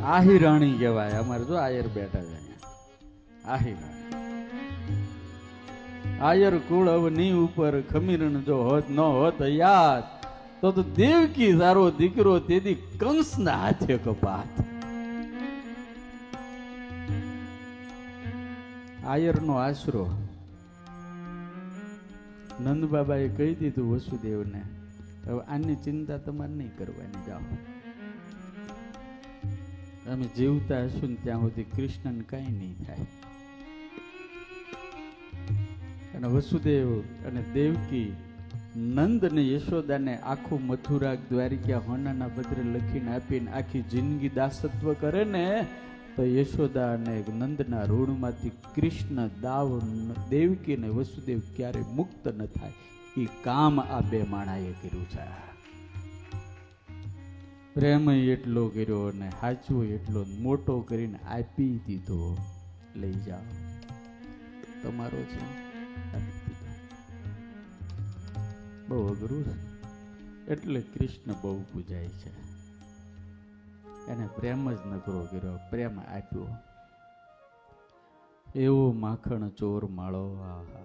આહિરાણી કહેવાય. અમારે જો આયર બેઠા છે અહીંયા. આહિરાણી આયર કુળ અવની ઉપર ખમીરણ જો હોત ન હોત યાદ તો દેવકી સારો દીકરો તેથી કંસના હાથે કપાત. આયરનો આશરો નંદ બાબાએ કહી દીધું વસુદેવને, હવે આની ચિંતા તમારે નહીં કરવાની, જાઓ. અમે જીવતા હશું ને ત્યાં સુધી કૃષ્ણને કઈ નહીં થાય. અને વસુદેવ અને દેવકી નંદ અને યશોદાને આખું મથુરા દ્વારિકા હોનાના પત્રે લખીને આપીને આખી જિંદગી દાસત્વ કરે ને તો યશોદા અને નંદના ઋણમાંથી કૃષ્ણ દાવ દેવકી અને વસુદેવ ક્યારે મુક્ત ન થાય એ કામ આ બે માણાએ કર્યું છે. પ્રેમ એટલો કર્યો અને હાચવો એટલો મોટો કરીને આપી દીધો. લઈ જાઓ, તમારો છે. બહુ અઘરું છે. એટલે કૃષ્ણ બહુ પૂજાય છે. એને પ્રેમ જ નકરો કર્યો, પ્રેમ આપ્યો. એવો માખણ ચોર માળો. આહા.